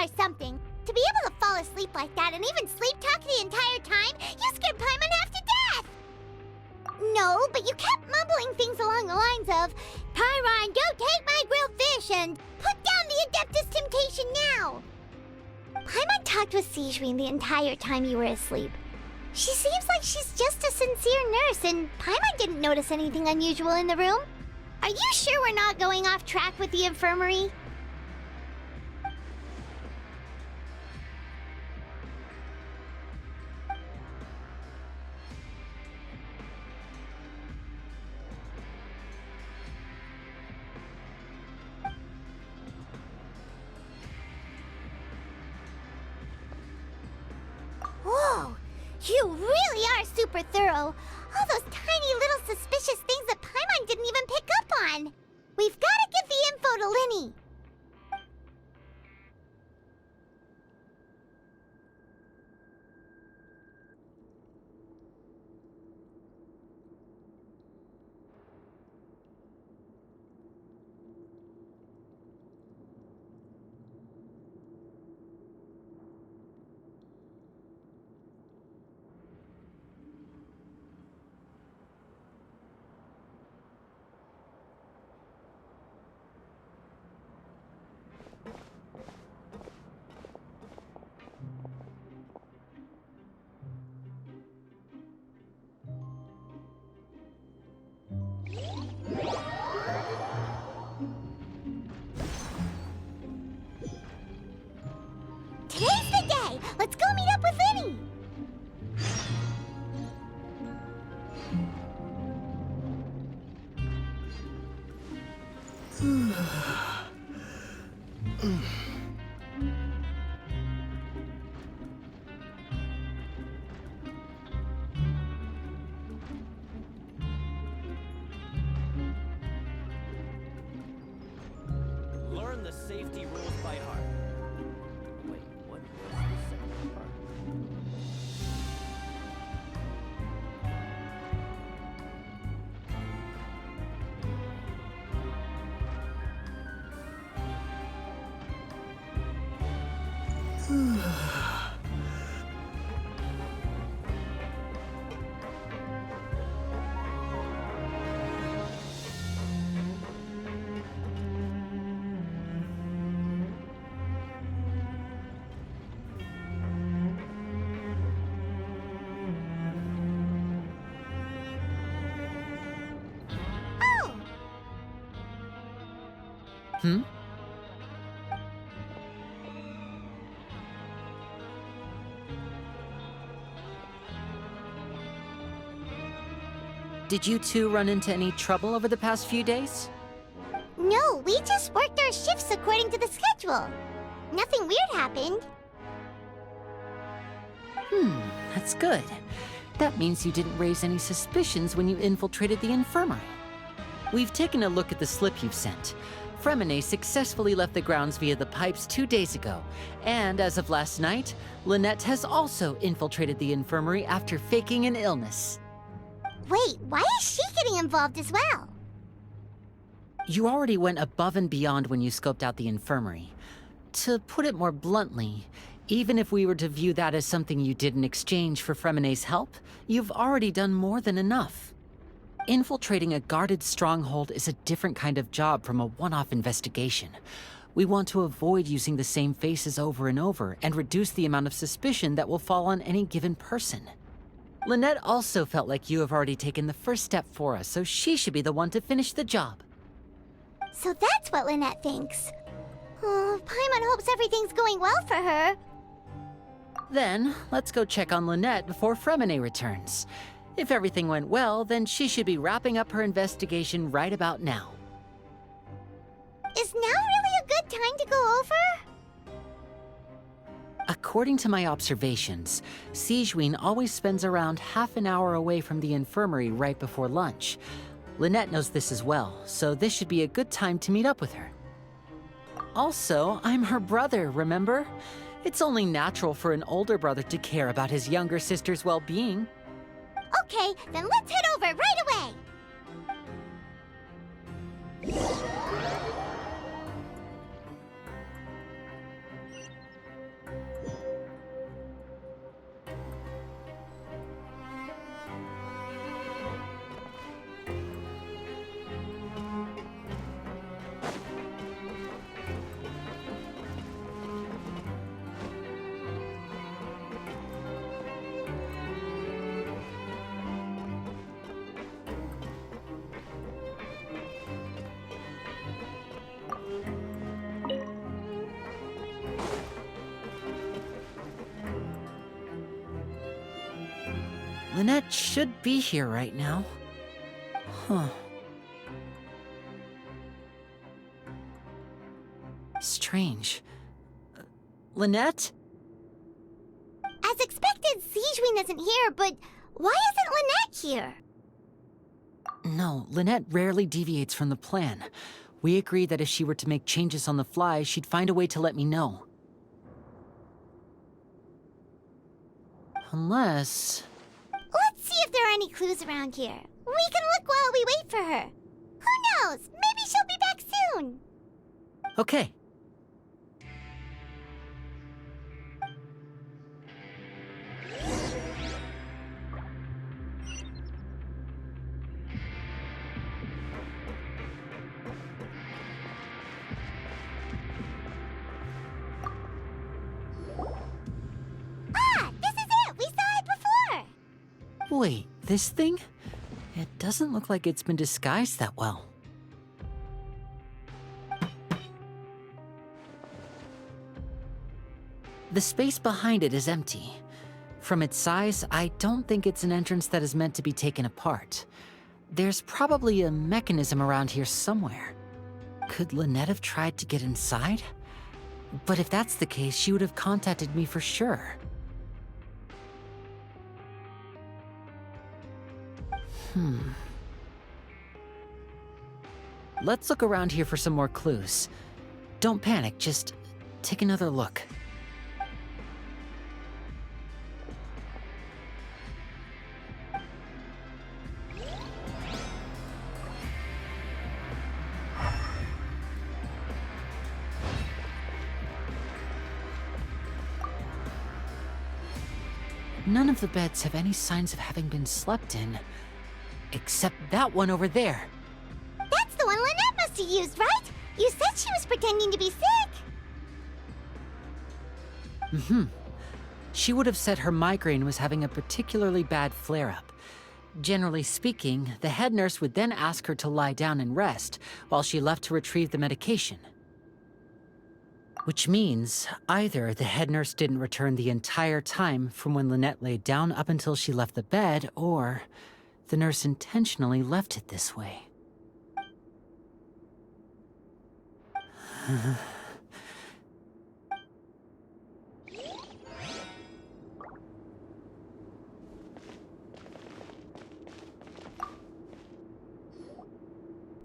or something. To be able to fall asleep like that and even sleep talk the entire time, you scared Paimon half to death! No, but you kept mumbling things along the lines of, Pyron, don't take my grilled fish, and put down the Adeptus Temptation now! Paimon talked with Sigewinne the entire time you were asleep. She seems like she's just a sincere nurse, and Paimon didn't notice anything unusual in the room. Are you sure we're not going off track with the infirmary? Whoa! You really are super thorough! All those tiny little suspicious things that Paimon didn't even pick up on! We've gotta give the info to Lyney! Today's the day! Let's go meet up with Lyney! Learn the safety rules by heart. Wait, what was the second part? Oh! Hmm? Did you two run into any trouble over the past few days? No, we just worked our shifts according to the schedule. Nothing weird happened. That's good. That means you didn't raise any suspicions when you infiltrated the infirmary. We've taken a look at the slip you've sent. Freminet successfully left the grounds via the pipes 2 days ago, and as of last night, Lynette has also infiltrated the infirmary after faking an illness. Wait, why is she getting involved as well? You already went above and beyond when you scoped out the infirmary. To put it more bluntly, even if we were to view that as something you did in exchange for Freminet's help, you've already done more than enough. Infiltrating a guarded stronghold is a different kind of job from a one-off investigation. We want to avoid using the same faces over and over and reduce the amount of suspicion that will fall on any given person. Lynette also felt like you have already taken the first step for us, so she should be the one to finish the job. So that's what Lynette thinks. Oh, Paimon hopes everything's going well for her. Then, let's go check on Lynette before Freminet returns. If everything went well, then she should be wrapping up her investigation right about now. Is now really a good time to go over? According to my observations, Sigewinne always spends around half an hour away from the infirmary right before lunch. Lynette knows this as well, so this should be a good time to meet up with her. Also, I'm her brother, remember? It's only natural for an older brother to care about his younger sister's well-being. Okay, then let's head over right away! Lynette should be here right now. Huh. Strange. Lynette? As expected, Sijwin isn't here, but why isn't Lynette here? No, Lynette rarely deviates from the plan. We agreed that if she were to make changes on the fly, she'd find a way to let me know. Unless... Let's see if there are any clues around here. We can look while we wait for her. Who knows? Maybe she'll be back soon. Okay. Ah, this is it! We saw it before! Wait, this thing? It doesn't look like it's been disguised that well. The space behind it is empty. From its size, I don't think it's an entrance that is meant to be taken apart. There's probably a mechanism around here somewhere. Could Lynette have tried to get inside? But if that's the case, she would have contacted me for sure. Let's look around here for some more clues. Don't panic, just take another look. None of the beds have any signs of having been slept in. Except that one over there. That's the one Lynette must have used, right? You said she was pretending to be sick. She would have said her migraine was having a particularly bad flare-up. Generally speaking, the head nurse would then ask her to lie down and rest while she left to retrieve the medication. Which means either the head nurse didn't return the entire time from when Lynette laid down up until she left the bed, or the nurse intentionally left it this way.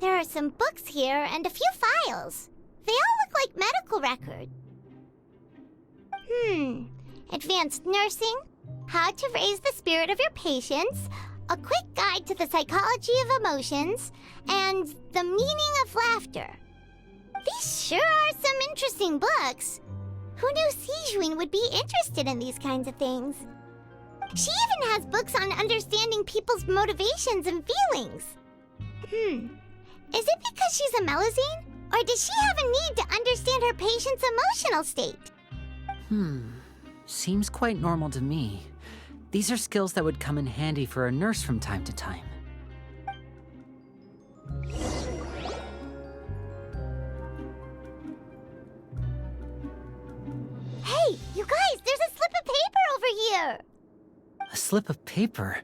There are some books here and a few files. They all look like medical records. Advanced nursing, how to raise the spirit of your patients, a quick guide to the psychology of emotions, and the meaning of laughter. These sure are some interesting books. Who knew Sijwin would be interested in these kinds of things? She even has books on understanding people's motivations and feelings. Is it because she's a Melusine? Or does she have a need to understand her patient's emotional state? Seems quite normal to me. These are skills that would come in handy for a nurse from time to time. Hey, you guys, there's a slip of paper over here! A slip of paper?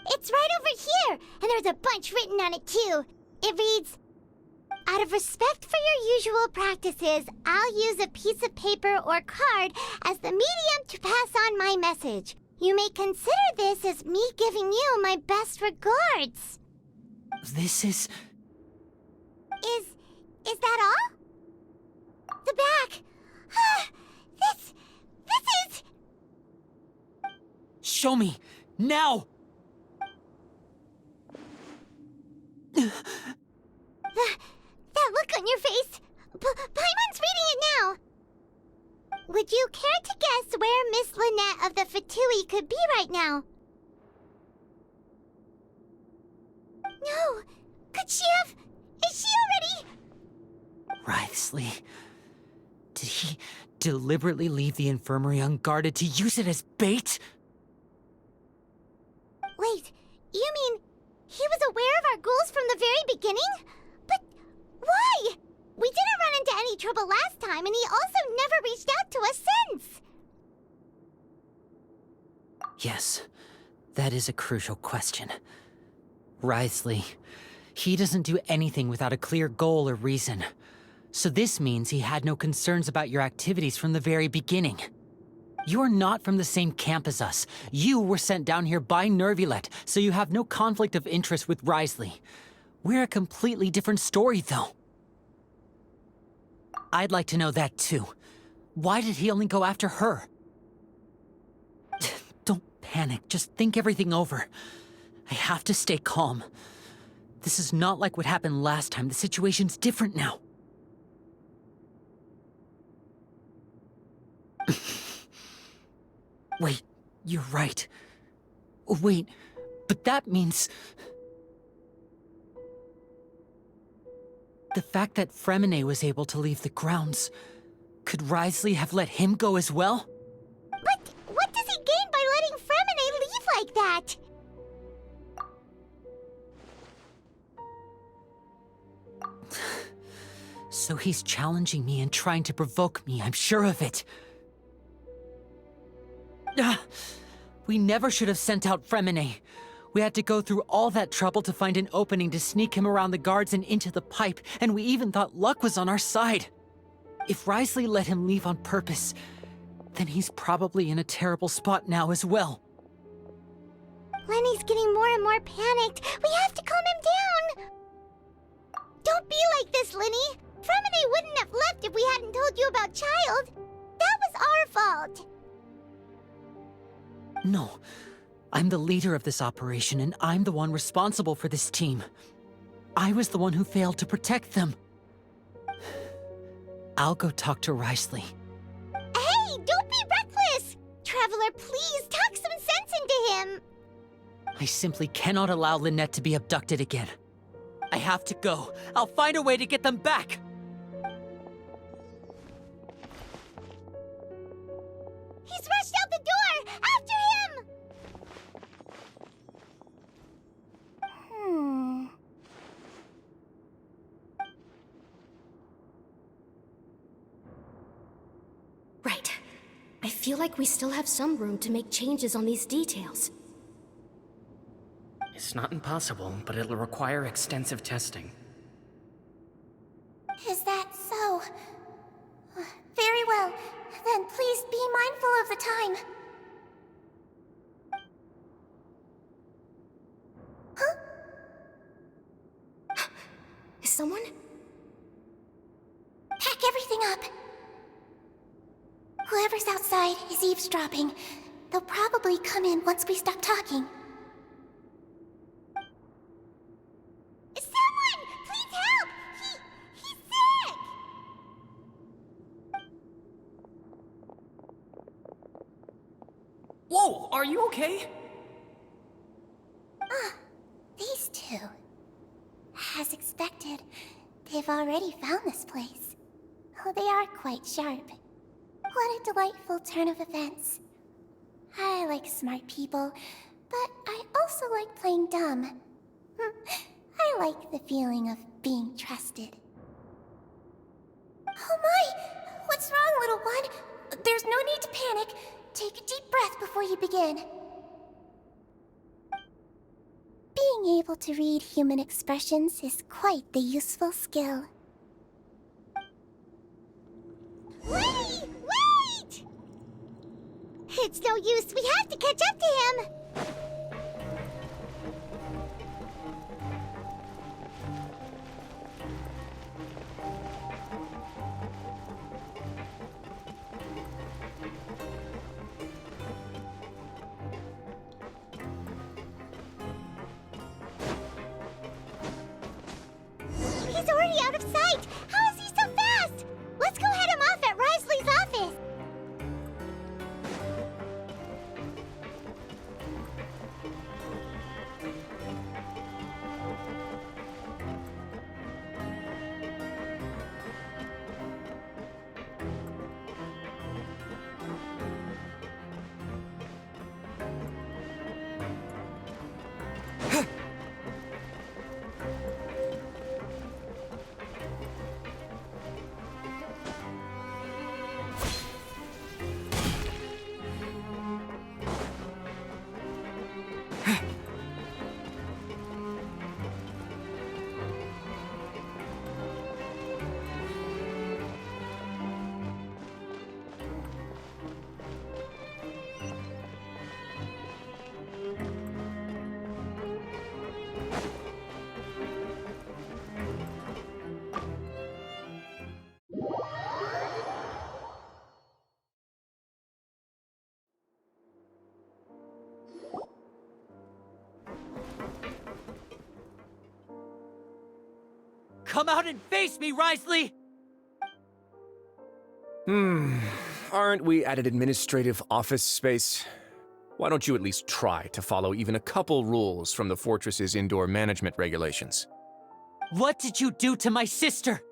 It's right over here, and there's a bunch written on it too. It reads, "Out of respect for your usual practices, I'll use a piece of paper or card as the medium to pass on my message. You may consider this as me giving you my best regards." This is... Is that all? The back. This is... Show me! Now! That look on your face. Paimon's reading it now. Would you care to guess where Miss Lynette of the Fatui could be right now? No. Could she have... Is she already... Wriothesley. Did he deliberately leave the infirmary unguarded to use it as bait? Wait, you mean he was aware of our goals from the very beginning? But why? We didn't run into any trouble last time, and he also never reached out to us since. Yes, that is a crucial question. Wriothesley, he doesn't do anything without a clear goal or reason. So this means he had no concerns about your activities from the very beginning. You're not from the same camp as us. You were sent down here by Nervulet, so you have no conflict of interest with Wriothesley. We're a completely different story, though. I'd like to know that, too. Why did he only go after her? Don't panic. Just think everything over. I have to stay calm. This is not like what happened last time. The situation's different now. Wait, you're right. Wait, but that means... The fact that Freminet was able to leave the grounds, could Wriothesley have let him go as well? But what does he gain by letting Freminet leave like that? So he's challenging me and trying to provoke me, I'm sure of it. We never should have sent out Freminet. We had to go through all that trouble to find an opening to sneak him around the guards and into the pipe, and we even thought luck was on our side. If Wriothesley let him leave on purpose, then he's probably in a terrible spot now as well. Lenny's getting more and more panicked. We have to calm him down. Don't be like this, Lenny. Freminet wouldn't have left if we hadn't told you about Child. That was our fault. No. I'm the leader of this operation, and I'm the one responsible for this team. I was the one who failed to protect them. I'll go talk to Wriothesley. Hey, don't be reckless! Traveler, please talk some sense into him. I simply cannot allow Lynette to be abducted again. I have to go. I'll find a way to get them back! He's rushed out the door! After him! Right. I feel like we still have some room to make changes on these details. It's not impossible, but it'll require extensive testing. Is that so? Very well. Then please be mindful of the time. Huh? Is someone? Pack everything up. Whoever's outside is eavesdropping. They'll probably come in once we stop talking. Someone! Please help! He's sick! Whoa, are you okay? These two. As expected, they've already found this place. Oh, they are quite sharp. What a delightful turn of events. I like smart people, but I also like playing dumb. I like the feeling of being trusted. Oh my! What's wrong, little one? There's no need to panic. Take a deep breath before you begin. Being able to read human expressions is quite the useful skill. Wait! Wait! It's no use. We have to catch up to him. He's already out of sight! How is he so fast? Let's go head him off at Wriothesley's office! Come out and face me, Risley! Aren't we at an administrative office space? Why don't you at least try to follow even a couple rules from the fortress's indoor management regulations? What did you do to my sister?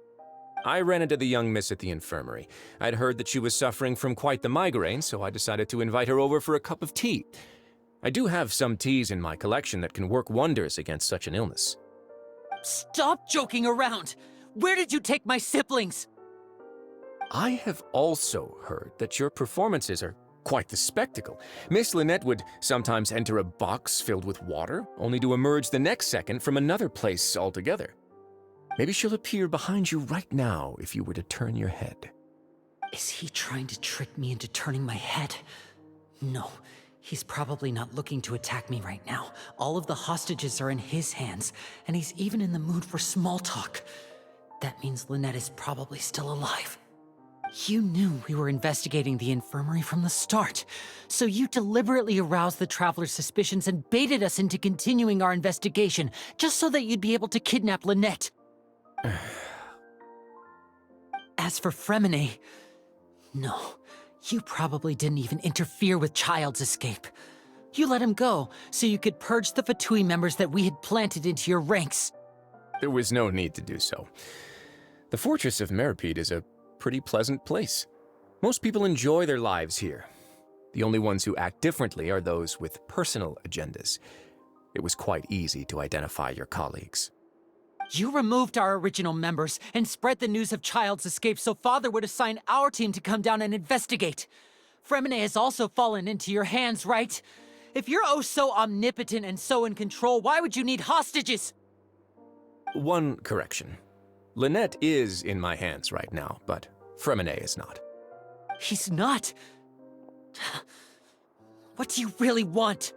I ran into the young miss at the infirmary. I'd heard that she was suffering from quite the migraine, so I decided to invite her over for a cup of tea. I do have some teas in my collection that can work wonders against such an illness. Stop joking around! Where did you take my siblings? I have also heard that your performances are quite the spectacle. Miss Lynette would sometimes enter a box filled with water, only to emerge the next second from another place altogether. Maybe she'll appear behind you right now if you were to turn your head. Is he trying to trick me into turning my head? No, he's probably not looking to attack me right now. All of the hostages are in his hands, and he's even in the mood for small talk. That means Lynette is probably still alive. You knew we were investigating the infirmary from the start, so you deliberately aroused the Traveler's suspicions and baited us into continuing our investigation, just so that you'd be able to kidnap Lynette. As for Fremine, no, you probably didn't even interfere with Child's escape. You let him go, so you could purge the Fatui members that we had planted into your ranks. There was no need to do so. The Fortress of Meripede is a pretty pleasant place. Most people enjoy their lives here. The only ones who act differently are those with personal agendas. It was quite easy to identify your colleagues. You removed our original members and spread the news of Child's escape so Father would assign our team to come down and investigate. Fremine has also fallen into your hands, right? If you're oh so omnipotent and so in control, why would you need hostages? One correction. Lynette is in my hands right now, but Fremine is not. He's not. What do you really want?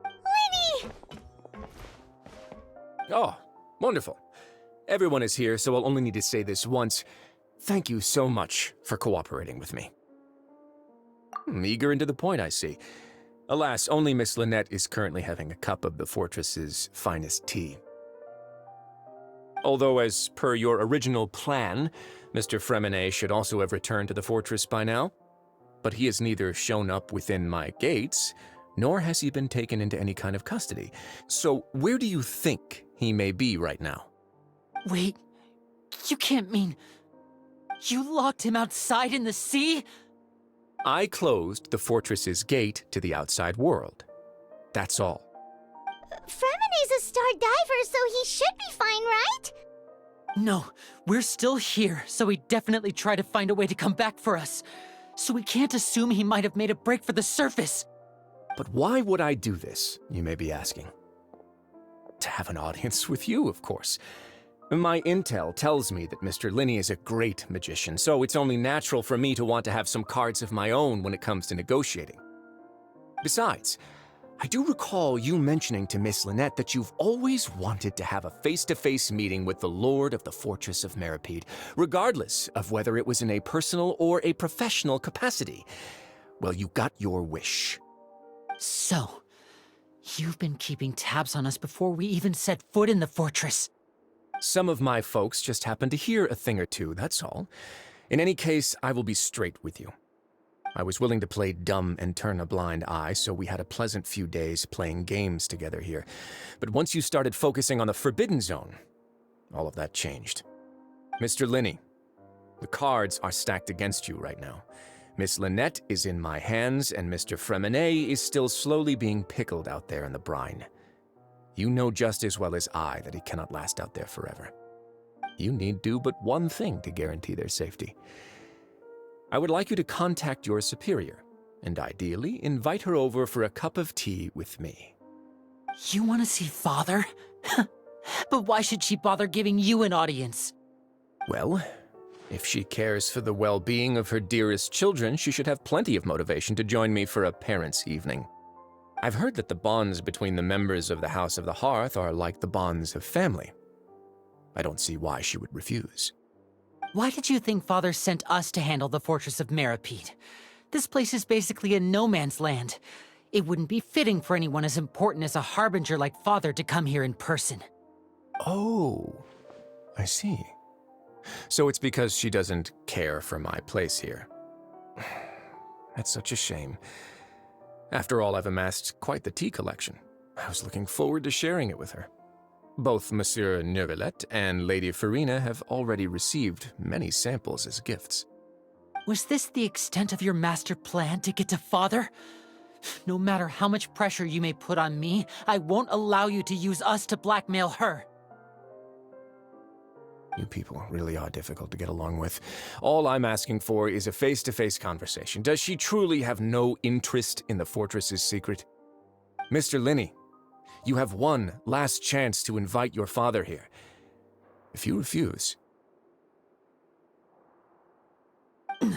Lyney! Oh, wonderful. Everyone is here, so I'll only need to say this once. Thank you so much for cooperating with me. Eager and to the point, I see. Alas, only Miss Lynette is currently having a cup of the fortress's finest tea. Although, as per your original plan, Mr. Fremine should also have returned to the fortress by now. But he has neither shown up within my gates, nor has he been taken into any kind of custody. So where do you think he may be right now? Wait, you can't mean... You locked him outside in the sea? I closed the fortress's gate to the outside world. That's all. Fremine's a star diver, so he should be fine, right? No, we're still here, so he definitely tried to find a way to come back for us. So we can't assume he might have made a break for the surface. But why would I do this, you may be asking? To have an audience with you, of course. My intel tells me that Mr. Linney is a great magician, so it's only natural for me to want to have some cards of my own when it comes to negotiating. Besides, I do recall you mentioning to Miss Lynette that you've always wanted to have a face-to-face meeting with the Lord of the Fortress of Meripede, regardless of whether it was in a personal or a professional capacity. Well, you got your wish. So, you've been keeping tabs on us before we even set foot in the fortress. Some of my folks just happened to hear a thing or two, that's all. In any case, I will be straight with you. I was willing to play dumb and turn a blind eye, so we had a pleasant few days playing games together here. But once you started focusing on the Forbidden Zone, all of that changed. Mr. Linney, the cards are stacked against you right now. Miss Lynette is in my hands, and Mr. Fremine is still slowly being pickled out there in the brine. You know just as well as I that he cannot last out there forever. You need do but one thing to guarantee their safety. I would like you to contact your superior and ideally, invite her over for a cup of tea with me. You want to see Father? But why should she bother giving you an audience? Well, if she cares for the well-being of her dearest children, she should have plenty of motivation to join me for a parents' evening. I've heard that the bonds between the members of the House of the Hearth are like the bonds of family. I don't see why she would refuse. Why did you think Father sent us to handle the Fortress of Meripede? This place is basically a no-man's land. It wouldn't be fitting for anyone as important as a Harbinger like Father to come here in person. Oh, I see. So it's because she doesn't care for my place here. That's such a shame. After all, I've amassed quite the tea collection. I was looking forward to sharing it with her. Both Monsieur Neuvillette and Lady Farina have already received many samples as gifts. Was this the extent of your master plan to get to Father? No matter how much pressure you may put on me, I won't allow you to use us to blackmail her. You people really are difficult to get along with. All I'm asking for is a face-to-face conversation. Does she truly have no interest in the fortress's secret? Mr. Linney, you have one last chance to invite your father here. If you refuse... Linny!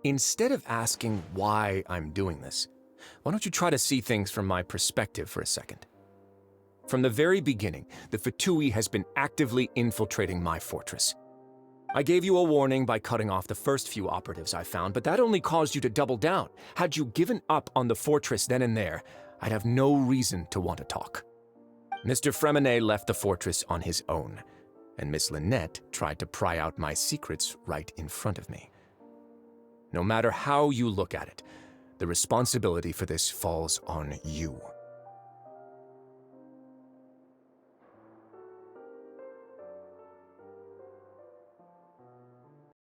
Instead of asking why I'm doing this, why don't you try to see things from my perspective for a second? From the very beginning, the Fatui has been actively infiltrating my fortress. I gave you a warning by cutting off the first few operatives I found, but that only caused you to double down. Had you given up on the fortress then and there, I'd have no reason to want to talk. Mr. Fremenet left the fortress on his own, and Miss Lynette tried to pry out my secrets right in front of me. No matter how you look at it, the responsibility for this falls on you.